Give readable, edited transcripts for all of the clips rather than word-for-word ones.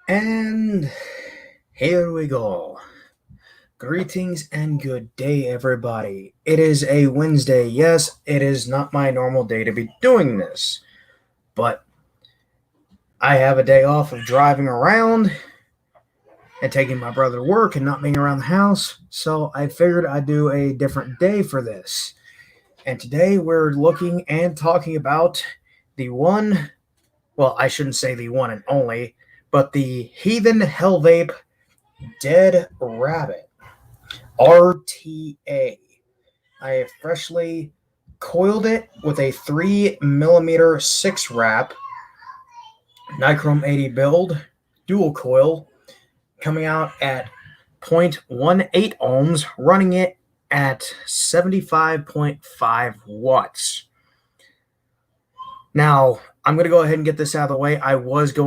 And here we go. Greetings and good day, everybody. It is a Wednesday. Yes, it is not my normal day to be doing this, but I have a day off of driving around and taking my brother to work and not being around the house, so I figured I'd do a different day for this. And today we're looking and talking about the one, well, I shouldn't say the one and only, but the Heathen Hell Vape Dead Rabbit RTA. I have freshly coiled it with a 3mm 6 wrap Nichrome 80 build dual coil, coming out at 0.18 ohms, running it at 75.5 watts. Now, I'm going to go ahead and get this out of the way. I was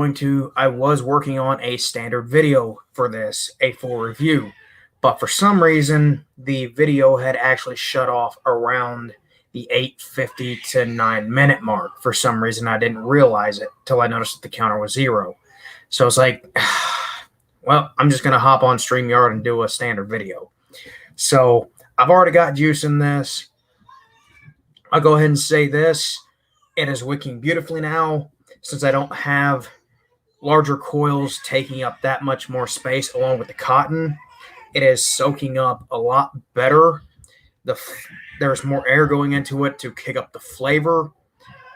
working on a standard video for this, a full review, but for some reason, the video had actually shut off around the 8:50 to 9-minute mark. For some reason, I didn't realize it till I noticed that the counter was 0. So I was like, well, I'm just going to hop on StreamYard and do a standard video. So I've already got juice in this. I'll go ahead and say this. It is wicking beautifully now, since I don't have larger coils taking up that much more space along with the cotton. It is soaking up a lot better. There's more air going into it to kick up the flavor.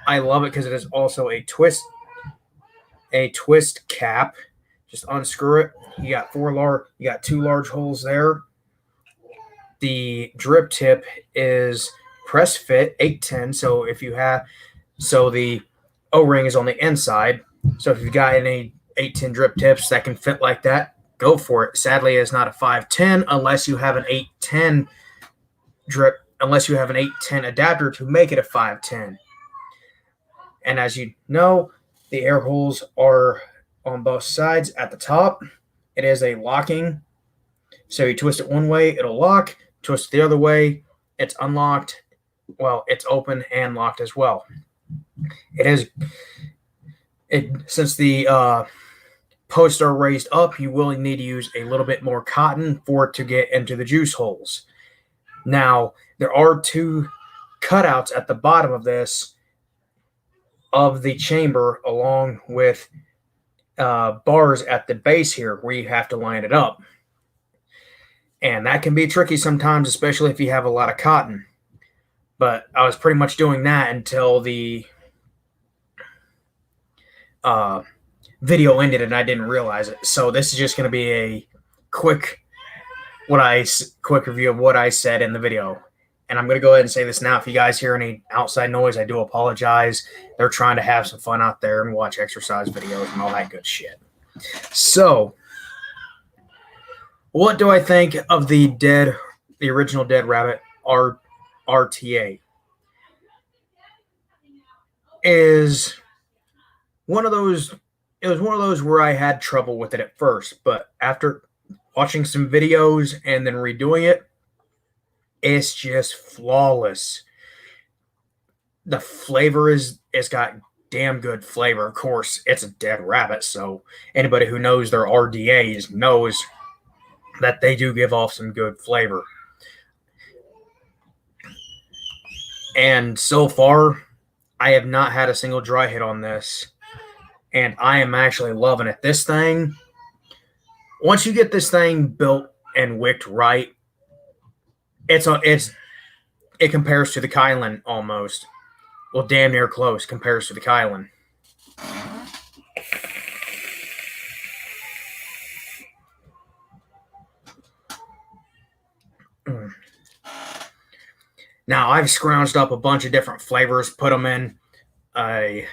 I love it because it is also a twist cap. Just unscrew it. You got 2 large holes there. The drip tip is press fit 810. So the O-ring is on the inside. So if you've got any 810 drip tips that can fit like that, go for it. Sadly, it's not a 510 unless you have an 810 adapter to make it a 510. And as you know, the air holes are on both sides at the top. It is a locking. So you twist it one way, it'll lock. Twist it the other way, it's unlocked. Well, it's open and locked as well. Since the posts are raised up, you will need to use a little bit more cotton for it to get into the juice holes. Now, there are 2 cutouts at the bottom of this, of the chamber, along with bars at the base here where you have to line it up. And that can be tricky sometimes, especially if you have a lot of cotton. But I was pretty much doing that until the video ended and I didn't realize it. So this is just going to be a quick review of what I said in the video. And I'm going to go ahead and say this now. If you guys hear any outside noise, I do apologize. They're trying to have some fun out there and watch exercise videos and all that good shit. So, what do I think of the original Dead Rabbit RTA? It was one of those where I had trouble with it at first, but after watching some videos and then redoing it, it's just flawless. The flavor it's got damn good flavor. Of course, it's a Dead Rabbit, so anybody who knows their RDAs knows that they do give off some good flavor. And so far, I have not had a single dry hit on this, and I am actually loving it. This thing, once you get this thing built and wicked right, it compares to the Kylan almost. Well, damn near close compares to the Kylan. Now, I've scrounged up a bunch of different flavors, put them in a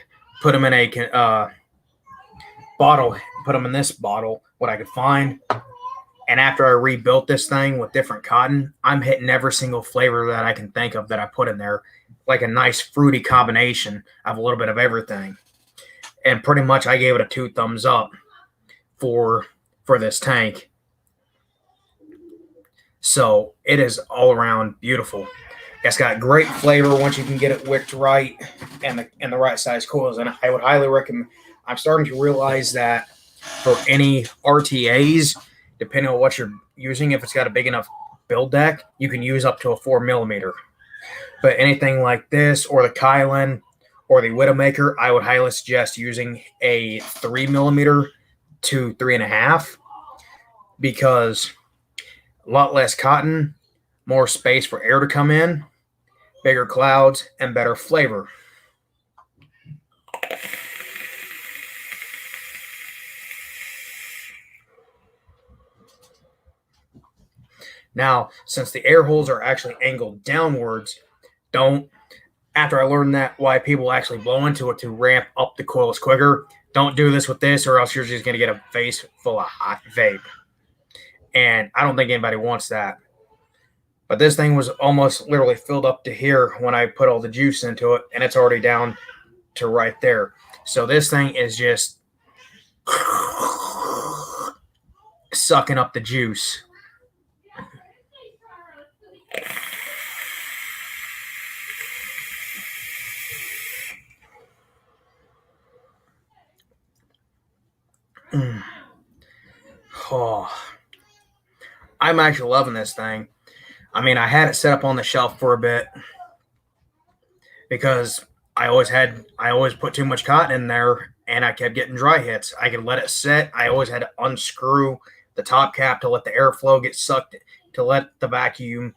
bottle, put them in this bottle, what I could find. And after I rebuilt this thing with different cotton, I'm hitting every single flavor that I can think of that I put in there, like a nice fruity combination of a little bit of everything. And pretty much I gave it a 2 thumbs up for this tank. So it is all around beautiful. It's got great flavor once you can get it wicked right and the right size coils. And I would highly recommend. I'm starting to realize that for any RTAs, depending on what you're using, if it's got a big enough build deck, you can use up to a 4mm. But anything like this, or the Kylan, or the Widowmaker, I would highly suggest using a 3mm to 3.5, because a lot less cotton, more space for air to come in, bigger clouds, and better flavor. Now, since the air holes are actually angled downwards, after I learned that why people actually blow into it to ramp up the coils quicker, don't do this with this, or else you're just going to get a face full of hot vape. And I don't think anybody wants that. But this thing was almost literally filled up to here when I put all the juice into it, and it's already down to right there. So this thing is just sucking up the juice. Oh, I'm actually loving this thing. I mean, I had it set up on the shelf for a bit because I always put too much cotton in there, and I kept getting dry hits. I could let it sit. I always had to unscrew the top cap to let the airflow get sucked, to let the vacuum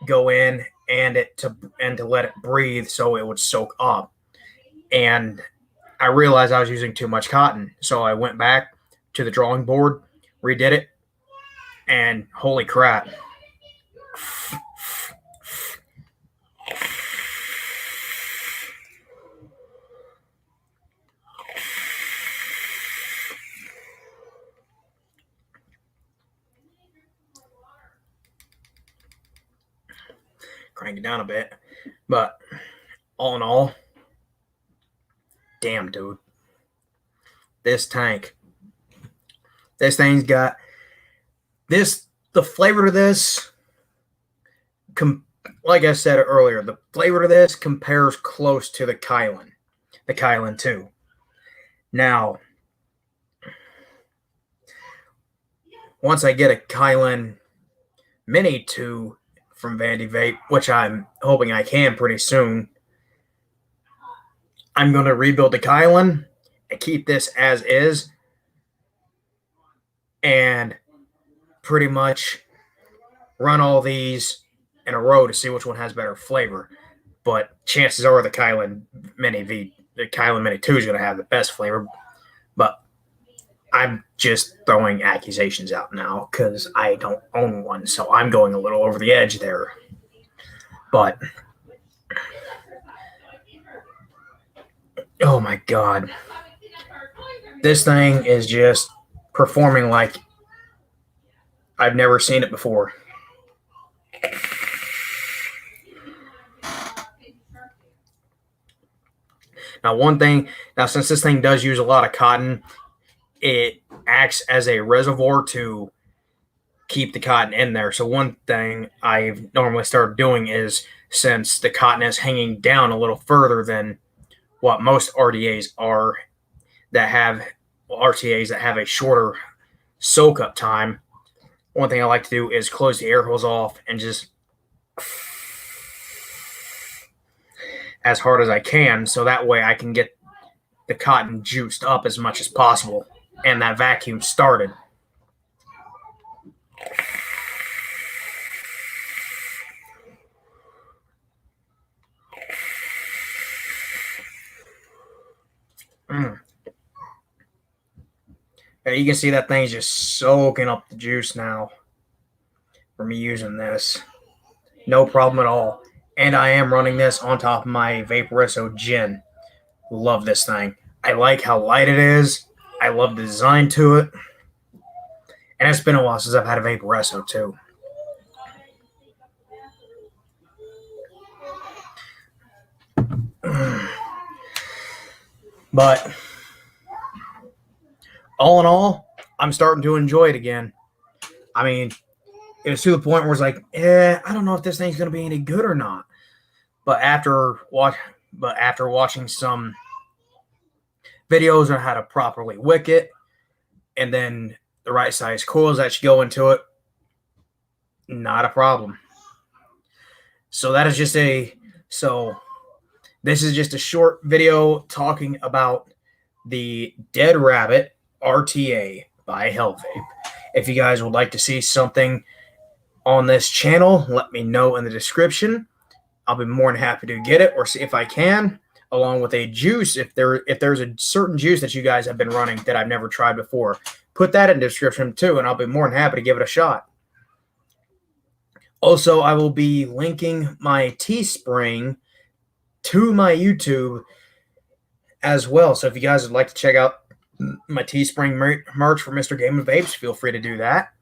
go in, and to let it breathe so it would soak up. And I realized I was using too much cotton, so I went back to the drawing board, redid it, and holy crap. Crank it down a bit. But all in all, damn, dude. This thing's got the flavor to this, like I said earlier, the flavor to this compares close to the Kylan 2. Now, once I get a Kylan Mini 2 from Vandy Vape, which I'm hoping I can pretty soon, I'm going to rebuild the Kylan and keep this as is, and pretty much run all these in a row to see which one has better flavor. But chances are the Kylan Mini 2 is going to have the best flavor. But I'm just throwing accusations out now because I don't own one, so I'm going a little over the edge there. But oh my God, this thing is just performing like I've never seen it before. Now since this thing does use a lot of cotton, it acts as a reservoir to keep the cotton in there. So one thing I've normally started doing is, since the cotton is hanging down a little further than what most RTAs are, RTAs that have a shorter soak up time, one thing I like to do is close the air holes off and just as hard as I can, so that way I can get the cotton juiced up as much as possible and that vacuum started. And you can see that thing's just soaking up the juice now for me using this. No problem at all. And I am running this on top of my Vaporesso Gin. Love this thing. I like how light it is. I love the design to it. And it's been a while since I've had a Vaporesso too. But all in all, I'm starting to enjoy it again. I mean, it was to the point where it's like, I don't know if this thing's going to be any good or not. But after watching some videos on how to properly wick it, and then the right size coils that should go into it, not a problem. So that is just this is just a short video talking about the Dead Rabbit RTA by Vape. If you guys would like to see something on this channel, let me know in the description. I'll be more than happy to get it or see if I can, along with a juice. If there's a certain juice that you guys have been running that I've never tried before, put that in the description too, and I'll be more than happy to give it a shot. Also, I will be linking my Teespring to my YouTube as well. So if you guys would like to check out my Teespring merch for Mr. Game of Vapes, feel free to do that.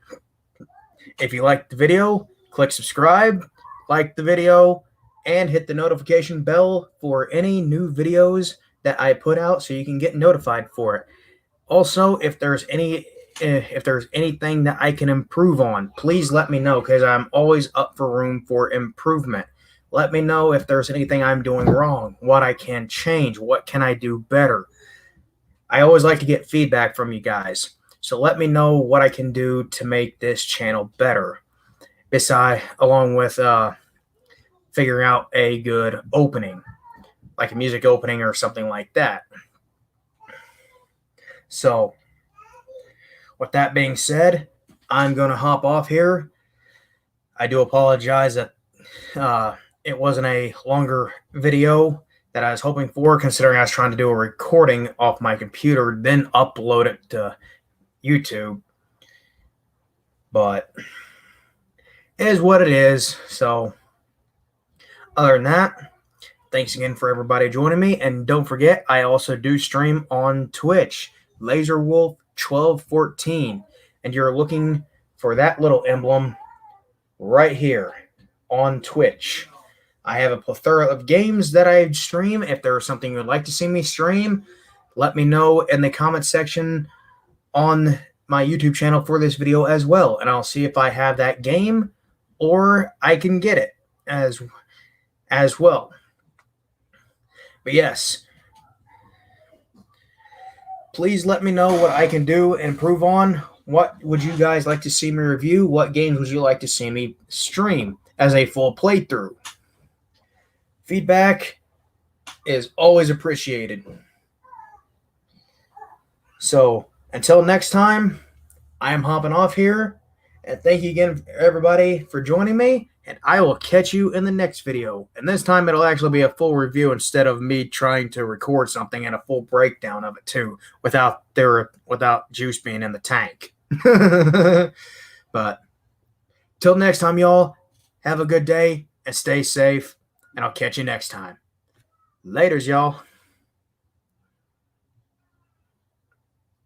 If you liked the video, click subscribe, like the video, and hit the notification bell for any new videos that I put out so you can get notified for it. Also, if there's anything that I can improve on, please let me know, because I'm always up for room for improvement. Let me know if there's anything I'm doing wrong, what I can change, what can I do better. I always like to get feedback from you guys, so let me know what I can do to make this channel better, along with figuring out a good opening, like a music opening or something like that. So with that being said, I'm going to hop off here. I do apologize that it wasn't a longer video that I was hoping for, considering I was trying to do a recording off my computer, then upload it to YouTube. But it is what it is. So other than that, thanks again for everybody joining me. And don't forget, I also do stream on Twitch, LaserWolf1214. And you're looking for that little emblem right here on Twitch. I have a plethora of games that I stream. If there's something you'd like to see me stream, let me know in the comment section on my YouTube channel for this video as well. And I'll see if I have that game or I can get it as well. But yes, please let me know what I can do and improve on. What would you guys like to see me review? What games would you like to see me stream as a full playthrough? Feedback is always appreciated. So until next time, I am hopping off here. And thank you again, everybody, for joining me. And I will catch you in the next video. And this time it'll actually be a full review instead of me trying to record something and a full breakdown of it too, without juice being in the tank. But till next time, y'all, have a good day and stay safe. And I'll catch you next time. Laters, y'all.